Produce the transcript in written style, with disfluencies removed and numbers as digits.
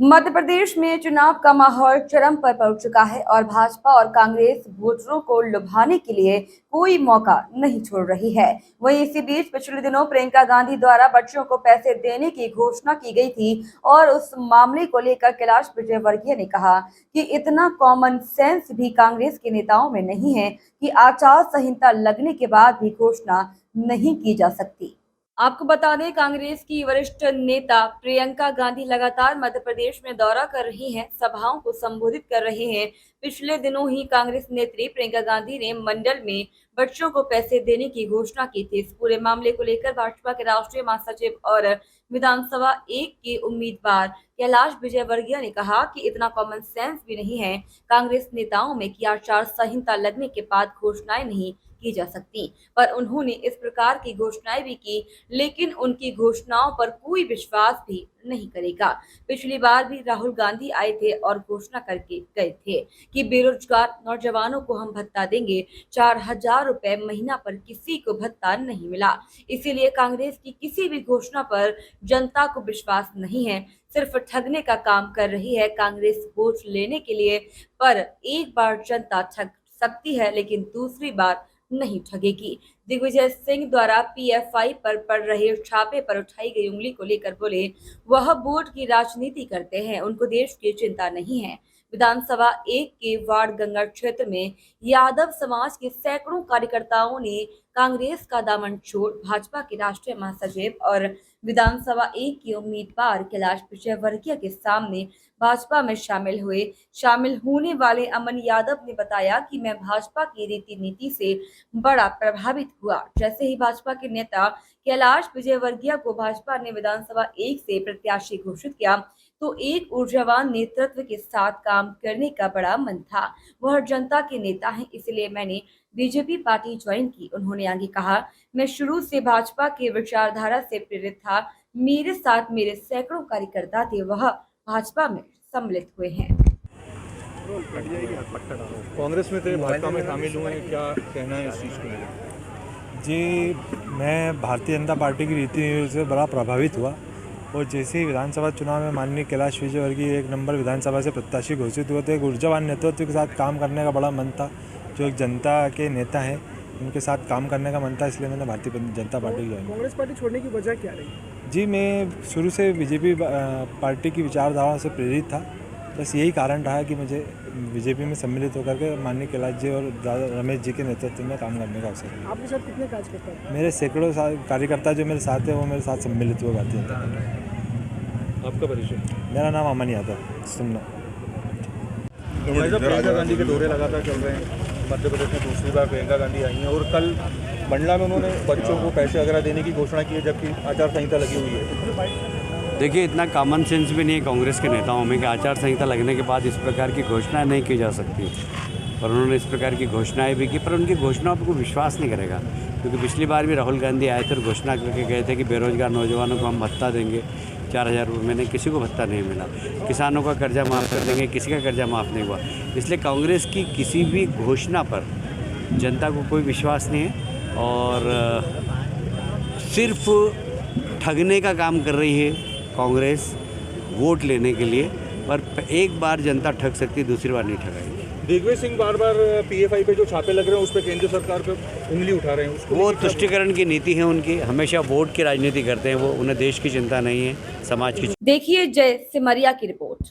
मध्य प्रदेश में चुनाव का माहौल चरम पर पहुंच चुका है और भाजपा और कांग्रेस वोटरों को लुभाने के लिए कोई मौका नहीं छोड़ रही है। वहीं इसी बीच पिछले दिनों प्रियंका गांधी द्वारा बच्चों को पैसे देने की घोषणा की गई थी और उस मामले को लेकर कैलाश विजयवर्गीय ने कहा कि इतना कॉमन सेंस भी कांग्रेस के नेताओं में नहीं है कि आचार संहिता लगने के बाद भी घोषणा नहीं की जा सकती। आपको बता दें, कांग्रेस की वरिष्ठ नेता प्रियंका गांधी लगातार मध्य प्रदेश में दौरा कर रही हैं, सभाओं को संबोधित कर रही हैं। पिछले दिनों ही कांग्रेस नेत्री प्रियंका गांधी ने मंडल में बच्चों को पैसे देने की घोषणा की थी। इस पूरे मामले को लेकर भाजपा के राष्ट्रीय महासचिव और विधानसभा 1 के उम्मीदवार कैलाश विजयवर्गीय ने कहा कि इतना कॉमन सेंस भी नहीं है कांग्रेस नेताओं में कि आचार संहिता लगने के बाद घोषणाएं नहीं की जा सकती। पर उन्होंने इस प्रकार की घोषणाएं भी की, लेकिन उनकी घोषणाओं पर कोई विश्वास भी नहीं करेगा। पिछली बार भी राहुल गांधी आए थे और घोषणा करके गए थे कि बेरोजगार नौजवानों को हम भत्ता देंगे। 4,000 रुपए महीना पर किसी को भत्ता नहीं मिला। इसीलिए कांग्रेस की किसी भी घोषणा पर जनता को विश्वास नहीं है, सिर्फ ठगने का काम कर रही है कांग्रेस वोट लेने के लिए। पर एक बार जनता ठग सकती है, लेकिन दूसरी बार नहीं ठगेगी। दिग्विजय सिंह द्वारा पीएफआई पर पड़ रहे छापे पर उठाई गई उंगली को लेकर बोले, वह वोट की राजनीति करते हैं, उनको देश की चिंता नहीं है। विधानसभा 1 के वार्ड गंगा क्षेत्र में यादव समाज के सैकड़ों कार्यकर्ताओं ने कांग्रेस का दामन छोड़ भाजपा के राष्ट्रीय महासचिव और विधानसभा 1 के उम्मीदवार कैलाश विजयवर्गीय के सामने भाजपा में शामिल हुए। शामिल होने वाले अमन यादव ने बताया कि मैं भाजपा की रीति नीति से बड़ा प्रभावित हुआ। जैसे ही भाजपा के नेता कैलाश विजयवर्गीय को भाजपा ने विधानसभा 1 से प्रत्याशी घोषित किया तो एक ऊर्जावान नेतृत्व के साथ काम करने का बड़ा मन था। वह जनता के नेता हैं, इसलिए मैंने बीजेपी पार्टी ज्वाइन की। उन्होंने आगे कहा, मैं शुरू से भाजपा के विचारधारा से प्रेरित था। मेरे साथ मेरे सैकड़ों कार्यकर्ता थे, वह भाजपा में सम्मिलित हुए हैं। कांग्रेस में थे, भाजपा में शामिल हुए हैं, क्या कहना है इस चीज़ को लेकर? जी, मैं भारतीय जनता पार्टी की रीति से बड़ा प्रभावित हुआ और जैसे ही विधानसभा चुनाव में माननीय कैलाश विजयवर्गीय 1 नंबर विधानसभा से प्रत्याशी घोषित हुए तो एक ऊर्जावान नेतृत्व के साथ काम करने का बड़ा मन था। जो एक जनता के नेता हैं, उनके साथ काम करने का मन था, इसलिए मैंने भारतीय जनता पार्टी ज्वाइन की। कांग्रेस पार्टी छोड़ने की वजह क्या रही? जी, मैं शुरू से बीजेपी पार्टी की विचारधारा से प्रेरित था। बस यही कारण रहा कि मुझे बीजेपी में सम्मिलित होकर के माननीय कैलाश जी और रमेश जी के नेतृत्व में काम करने का अवसर मिला। आपके साथ कितने कार्यकर्ता हैं? मेरे सैकड़ों कार्यकर्ता जो मेरे साथ हैं वो मेरे साथ सम्मिलित हुए भारतीय जनता पार्टी। आपका परिचय? मेरा नाम अमन यादव सुनना। प्रियंका गांधी के दौरे लगातार चल रहे हैं। मध्य प्रदेश में दूसरी बार प्रियंका गांधी आई हैं और कल मंडला में उन्होंने बच्चों को पैसे वगैरह देने की घोषणा की है, जबकि आचार संहिता लगी हुई है। देखिए, इतना कॉमन सेंस भी नहीं है कांग्रेस के नेताओं में कि आचार संहिता लगने के बाद इस प्रकार की घोषणाएं नहीं की जा सकती। और उन्होंने इस प्रकार की घोषणाएं भी की, पर उनकी घोषणाओं पर कोई विश्वास नहीं करेगा, क्योंकि पिछली बार भी राहुल गांधी आए थे और घोषणा करके गए थे कि बेरोजगार नौजवानों को हम भत्ता देंगे। 4,000 रुपये मैंने किसी को भत्ता नहीं मिला। किसानों का कर्जा माफ़ कर देंगे, किसी का कर्जा माफ़ नहीं हुआ। इसलिए कांग्रेस की किसी भी घोषणा पर जनता को कोई विश्वास नहीं है और सिर्फ ठगने का काम कर रही है कांग्रेस वोट लेने के लिए। पर एक बार जनता ठग सकती है, दूसरी बार नहीं ठगाएगी। दिग्विजय सिंह बार बार पीएफआई पे जो छापे लग रहे हैं उस पर केंद्र सरकार पे उंगली उठा रहे हैं, उसको वो तुष्टिकरण की नीति है उनकी, हमेशा वोट की राजनीति करते हैं वो, उन्हें देश की चिंता नहीं है, समाज की। देखिए जय सिमरिया की रिपोर्ट।